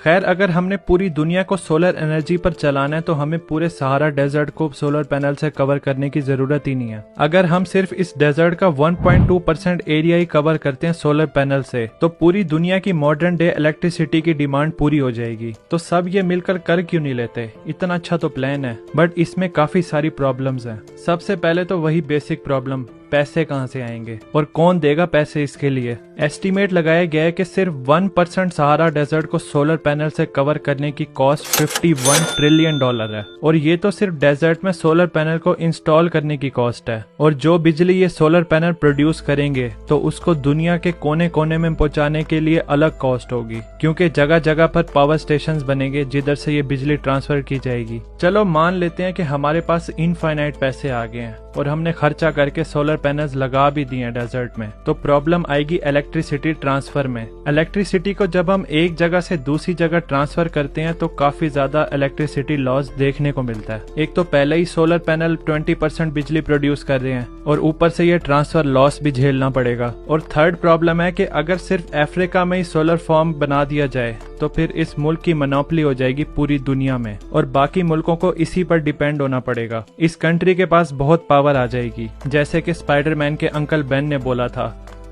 खैर, अगर हमने पूरी दुनिया को सोलर एनर्जी पर चलाना है तो हमें पूरे सहारा डेजर्ट को सोलर पैनल से कवर करने की जरूरत ही नहीं है। अगर हम सिर्फ इस डेजर्ट का 1.2% एरिया ही कवर करते हैं सोलर पैनल से, तो पूरी दुनिया की मॉडर्न डे इलेक्ट्रिसिटी की डिमांड पूरी हो जाएगी। तो सब ये मिलकर कर क्यों नहीं लेते? इतना अच्छा तो प्लान है, बट इसमें काफी सारी प्रॉब्लम्स हैं। सबसे पहले तो वही बेसिक प्रॉब्लम, पैसे कहां से आएंगे और कौन देगा पैसे इसके लिए। एस्टीमेट लगाया गया है कि सिर्फ 1% सहारा डेजर्ट को सोलर पैनल से कवर करने की कॉस्ट $51 ट्रिलियन है, और ये तो सिर्फ डेजर्ट में सोलर पैनल को इंस्टॉल करने की कॉस्ट है। और जो बिजली ये सोलर पैनल प्रोड्यूस करेंगे तो उसको दुनिया के कोने कोने में पहुंचाने के लिए अलग कॉस्ट होगी, क्योंकि जगह जगह पर पावर स्टेशन बनेंगे जिधर से ये बिजली ट्रांसफर की जाएगी। चलो मान लेते हैं कि हमारे पास इनफाइनाइट पैसे आ गए हैं और हमने खर्चा करके सोलर पैनल्स लगा भी दिए हैं डेजर्ट में, तो प्रॉब्लम आएगी इलेक्ट्रिसिटी ट्रांसफर में। इलेक्ट्रिसिटी को जब हम एक जगह से दूसरी जगह ट्रांसफर करते हैं तो काफी ज्यादा इलेक्ट्रिसिटी लॉस देखने को मिलता है। एक तो पहले ही सोलर पैनल 20% बिजली प्रोड्यूस कर रहे हैं और ऊपर से ये ट्रांसफर लॉस भी झेलना पड़ेगा। और थर्ड प्रॉब्लम है कि अगर सिर्फ अफ्रीका में ही सोलर फार्म बना दिया जाए तो फिर इस मुल्क की मोनोपोली हो जाएगी पूरी दुनिया में और बाकी मुल्कों को इसी पर डिपेंड होना पड़ेगा। इस कंट्री के पास बहुत पावर आ जाएगी, जैसे कि स्पाइडरमैन के अंकल बेन ने बोला था,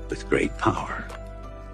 With great power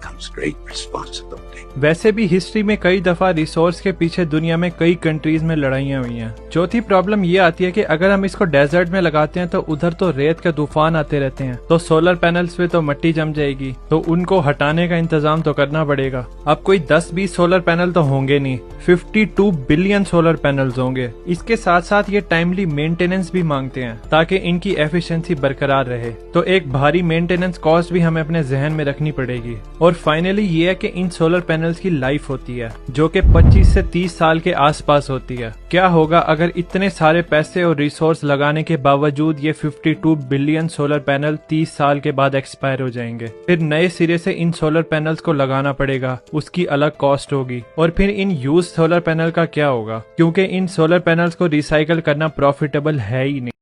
comes great responsibility. वैसे भी हिस्ट्री में कई दफा रिसोर्स के पीछे दुनिया में कई कंट्रीज में लड़ाइयाँ हुई हैं। चौथी प्रॉब्लम ये आती है कि अगर हम इसको डेजर्ट में लगाते हैं तो उधर तो रेत के तूफान आते रहते हैं, तो सोलर पैनल्स पे तो मिट्टी जम जाएगी, तो उनको हटाने का इंतजाम तो करना पड़ेगा। अब कोई 10-20 सोलर पैनल तो होंगे नहीं, 52 बिलियन सोलर पैनल्स होंगे। इसके साथ साथ ये टाइमली मेंटेनेंस भी मांगते हैं ताकि इनकी एफिशिएंसी बरकरार रहे, तो एक भारी मेंटेनेंस कॉस्ट भी हमें अपने जहन में रखनी पड़ेगी। और फाइनली ये है कि इन सोलर पैनल्स की लाइफ होती है जो कि 25 से 30 साल के आसपास होती है। क्या होगा अगर इतने सारे पैसे और रिसोर्स लगाने के बावजूद ये 52 बिलियन सोलर पैनल 30 साल के बाद एक्सपायर हो जाएंगे? फिर नए सिरे से इन सोलर पैनल्स को लगाना पड़ेगा, उसकी अलग कॉस्ट होगी। और फिर इन यूज सोलर पैनल का क्या होगा, क्योंकि इन सोलर पैनल्स को रिसाइकल करना प्रॉफिटेबल है ही नहीं।